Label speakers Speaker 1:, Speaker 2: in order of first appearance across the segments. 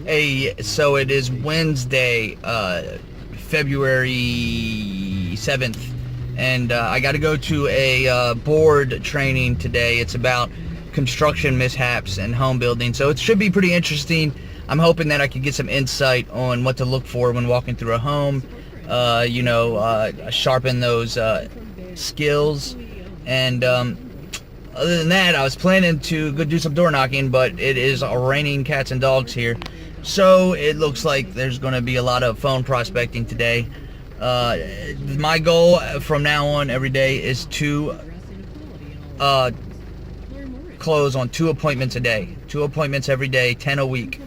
Speaker 1: Hey, so it is Wednesday, February 7th, and I got to go to a board training today. It's about construction mishaps and home building, so it should be pretty interesting. I'm hoping that I can get some insight on what to look for when walking through a home, sharpen those skills, and other than that, I was planning to go do some door knocking, but it is raining cats and dogs here. So it looks like there's going to be a lot of phone prospecting today. My goal from now on every day is to close on 2 appointments a day. 2 appointments every day, 10 a week.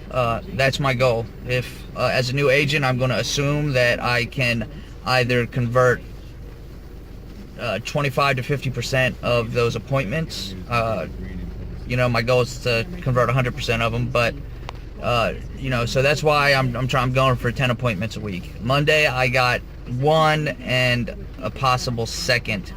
Speaker 1: That's my goal. If as a new agent, I'm going to assume that I can either convert 25 to 50% of those appointments. My goal is to convert 100% of them, but so that's why I'm going for 10 appointments a week. Monday I got 1 and a possible second.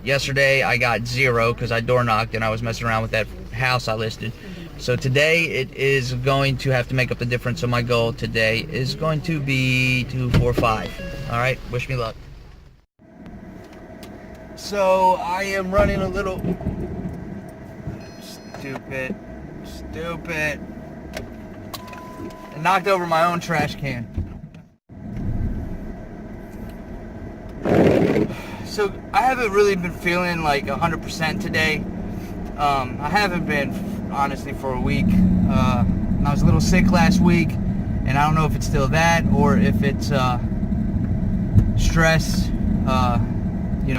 Speaker 1: Yesterday I got 0 because I door knocked and I was messing around with that house I listed. So today it is going to have to make up the difference. So my goal today is going to be 2, 4, 5. All right, wish me luck. So I am running a little stupid. I knocked over my own trash can. So I haven't really been feeling like 100% today. I haven't been, honestly, for a week. I was a little sick last week, and I don't know if it's still that or if it's stress,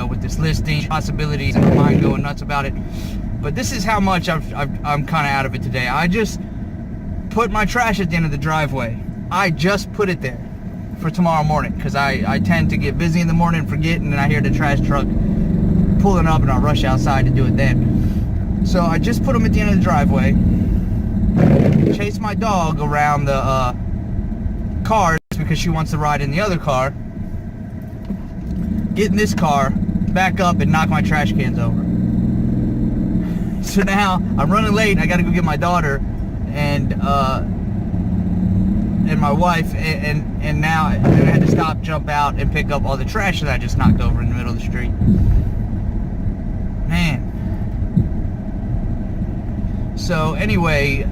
Speaker 1: with this listing, possibilities, and my mind going nuts about it. But this is how much I'm kind of out of it today. I just put my trash at the end of the driveway. I just put it there for tomorrow morning because I tend to get busy in the morning and forget, and then I hear the trash truck pulling up and I'll rush outside to do it then. So I just put them at the end of the driveway, chase my dog around the cars because she wants to ride in the other car, get in this car, back up and knock my trash cans over. So now I'm running late. I got to go get my daughter and my wife, and now I had to stop, jump out, and pick up all the trash that I just knocked over in the middle of the street. Man. So anyway,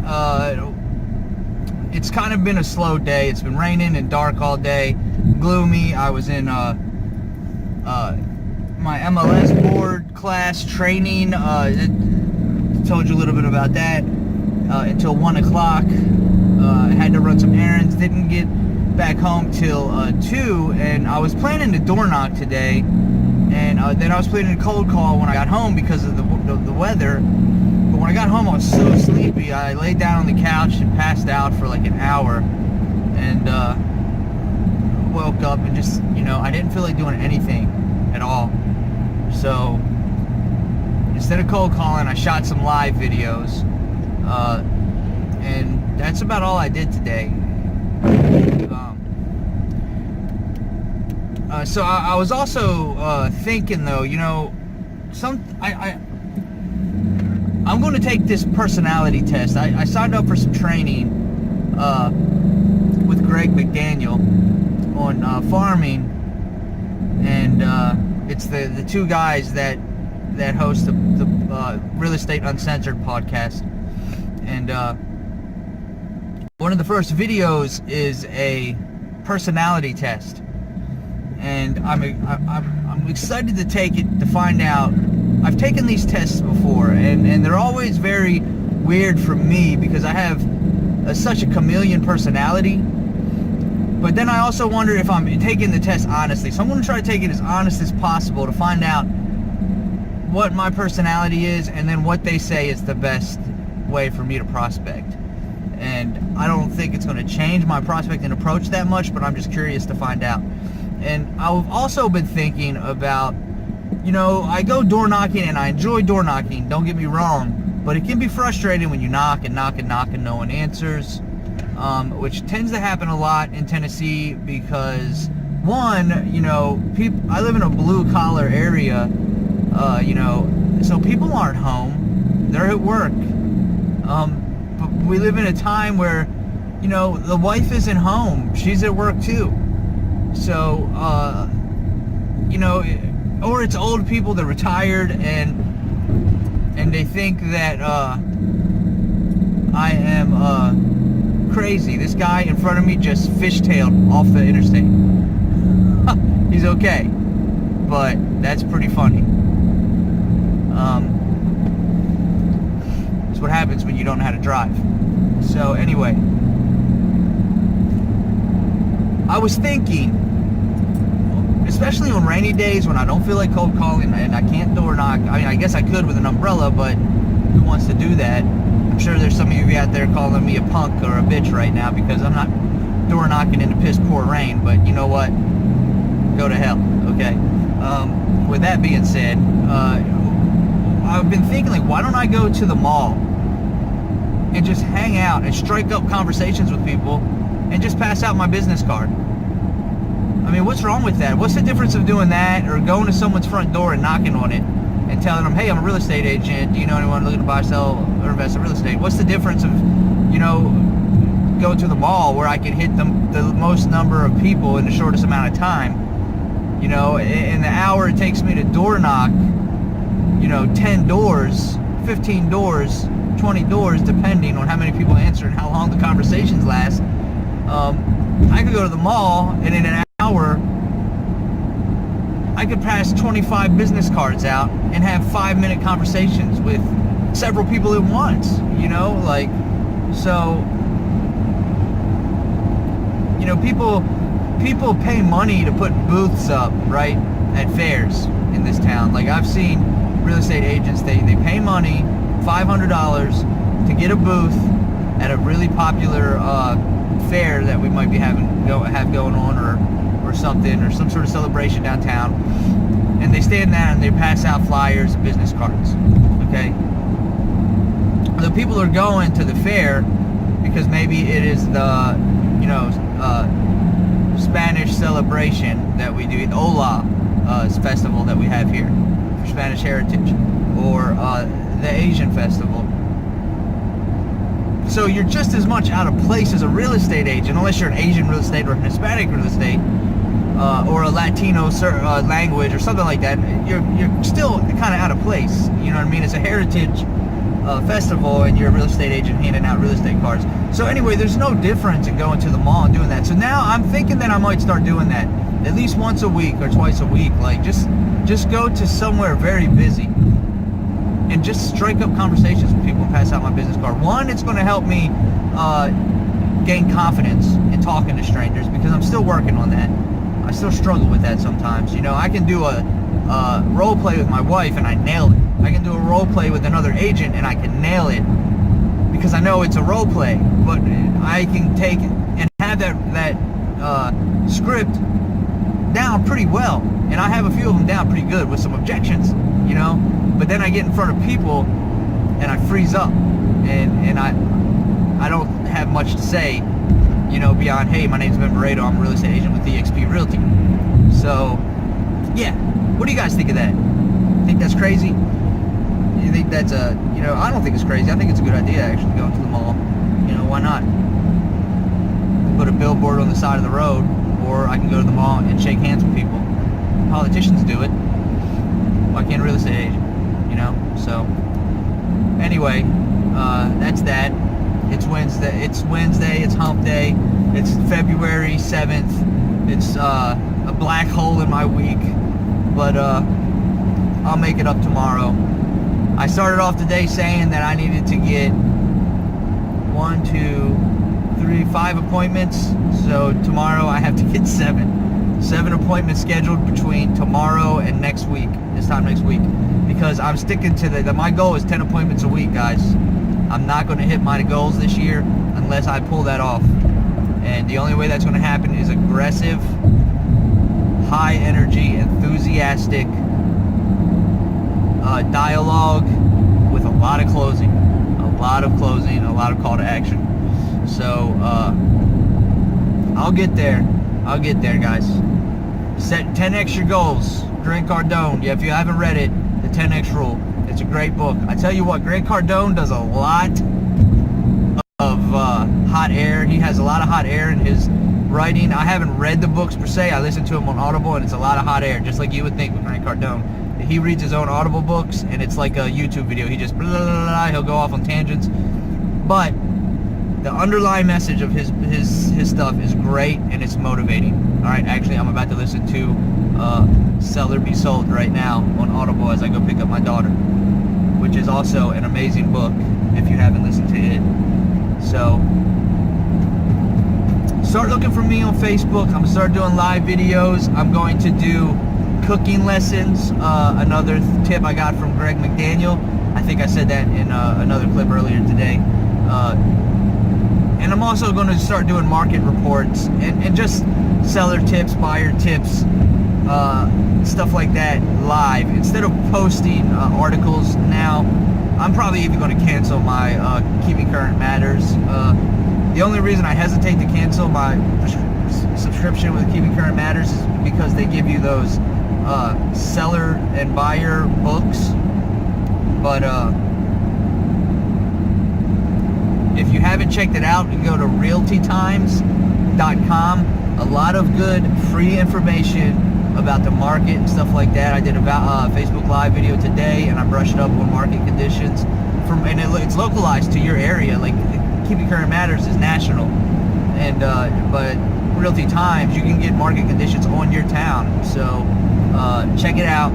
Speaker 1: it's kind of been a slow day. It's been raining and dark all day, gloomy. I was in my MLS board class training. Told you a little bit about that until 1 o'clock. I had to run some errands, didn't get back home till 2, and I was planning to door knock today, and then I was planning a cold call when I got home because of the weather. But when I got home I was so sleepy, I laid down on the couch and passed out for like an hour, and woke up and just, I didn't feel like doing anything at all. So instead of cold calling, I shot some live videos, and that's about all I did today. So I was also thinking, though, I'm going to take this personality test. I signed up for some training with Greg McDaniel on farming, and it's the 2 guys that host the Real Estate Uncensored podcast. And one of the first videos is a personality test, and I'm excited to take it to find out. I've taken these tests before, and they're always very weird for me because I have such a chameleon personality. But then I also wonder if I'm taking the test honestly. So I'm going to try to take it as honest as possible to find out what my personality is, and then what they say is the best way for me to prospect. And I don't think it's going to change my prospecting approach that much, but I'm just curious to find out. And I've also been thinking about, I go door knocking and I enjoy door knocking, don't get me wrong, But it can be frustrating when you knock and knock and knock and no one answers, which tends to happen a lot in Tennessee because, one, you know, I live in a blue-collar area, you know, so people aren't home. They're at work. But we live in a time where, you know, the wife isn't home. She's at work too. So, you know, or it's old people that are retired and they think that I am crazy. This guy in front of me just fishtailed off the interstate. He's okay, but that's pretty funny. It's what happens when you don't know how to drive. So anyway, I was thinking, especially on rainy days when I don't feel like cold calling and I can't door knock. I mean, I guess I could with an umbrella, but who wants to do that? I'm sure there's some of you out there calling me a punk or a bitch right now because I'm not door knocking in the piss poor rain, but you know what? Go to hell, okay? With that being said, I've been thinking, like, why don't I go to the mall and just hang out and strike up conversations with people and just pass out my business card? I mean, what's wrong with that? What's the difference of doing that or going to someone's front door and knocking on it and telling them, hey, I'm a real estate agent. Do you know anyone looking to buy, sell, or invest in real estate? What's the difference of, you know, going to the mall where I can hit the most number of people in the shortest amount of time? You know, in the hour it takes me to door knock, you know, 10 doors, 15 doors, 20 doors, depending on how many people answer and how long the conversations last. I could go to the mall and in an hour I could pass 25 business cards out and have 5-minute conversations with several people at once, you know, like, so, you know, people pay money to put booths up, right, at fairs in this town. Like, I've seen real estate agents, they pay money, $500, to get a booth at a really popular fair that we might be have going on, or something, or some sort of celebration downtown, and they stand there and they pass out flyers and business cards. Okay, the people are going to the fair because maybe it is the, you know, Spanish celebration that we do, the Hola festival that we have here for Spanish heritage, or the Asian festival. So you're just as much out of place as a real estate agent, unless you're an Asian real estate or an Hispanic real estate, or a Latino language or something like that. You're still kind of out of place. You know what I mean? It's a heritage festival, and you're a real estate agent handing out real estate cards. So anyway, there's no difference in going to the mall and doing that. So now I'm thinking that I might start doing that at least once a week or twice a week. Like, just go to somewhere very busy and just strike up conversations with people and pass out my business card. One, it's going to help me gain confidence in talking to strangers, because I'm still working on that. I still struggle with that sometimes. You know, I can do a role play with my wife and I nail it. I can do a role play with another agent and I can nail it because I know it's a role play. But I can take and have that script down pretty well, and I have a few of them down pretty good with some objections, you know. But then I get in front of people and I freeze up, and I don't have much to say, you know, beyond, hey, my name's Ben Barreto, I'm a real estate agent with eXp Realty. So yeah, what do you guys think of that? Think that's crazy? You think that's you know, I don't think it's crazy. I think it's a good idea, actually, going to the mall. You know, why not? Put a billboard on the side of the road, or I can go to the mall and shake hands with people. Politicians do it. Why can't a real estate agent? You know? So anyway, that's that. It's Wednesday. It's hump day. It's February 7th. It's a black hole in my week, but I'll make it up tomorrow. I started off today saying that I needed to get 1, 2, 3, 5 appointments. So tomorrow I have to get 7 appointments scheduled between tomorrow and next week, this time next week, because I'm sticking to my goal is 10 appointments a week, guys. I'm not going to hit my goals this year unless I pull that off, and the only way that's going to happen is aggressive, high energy, enthusiastic dialogue with a lot of closing. lot of closing, a lot of call to action. So I'll get there, guys. Set 10 extra goals. Grant Cardone. Yeah, if you haven't read it, the 10X Rule. It's a great book. I tell you what, Grant Cardone does a lot of hot air. He has a lot of hot air in his writing. I haven't read the books per se. I listen to him on Audible, and it's a lot of hot air, just like you would think with Grant Cardone. He reads his own Audible books, and it's like a YouTube video. He just blah, blah, blah, blah, he'll go off on tangents, but the underlying message of his stuff is great, and it's motivating. All right, actually, I'm about to listen to Sell or Be Sold right now on Audible as I go pick up my daughter, which is also an amazing book if you haven't listened to it. So start looking for me on Facebook. I'm gonna start doing live videos. I'm going to do cooking lessons. Another tip I got from Greg McDaniel. I think I said that in another clip earlier today. And I'm also going to start doing market reports and just seller tips, buyer tips, stuff like that live. Instead of posting articles now, I'm probably even going to cancel my Keeping Current Matters. The only reason I hesitate to cancel my subscription with Keeping Current Matters is because they give you those seller and buyer books. But if you haven't checked it out, you can go to realtytimes.com. A lot of good free information about the market and stuff like that. I did a Facebook Live video today, and I brushed up on market conditions. It's localized to your area. Like Keeping Current Matters is national, and but Realty Times, you can get market conditions on your town. So check it out.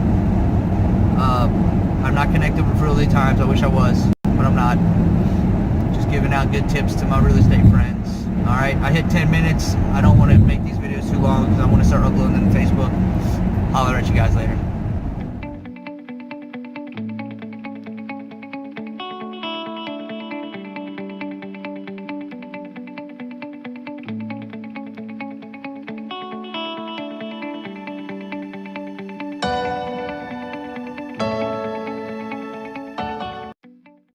Speaker 1: I'm not connected with Realty Times. I wish I was, but I'm not. Giving out good tips to my real estate friends. All right, I hit 10 minutes. I don't want to make these videos too long because I want to start uploading them to Facebook. Holler at you guys later.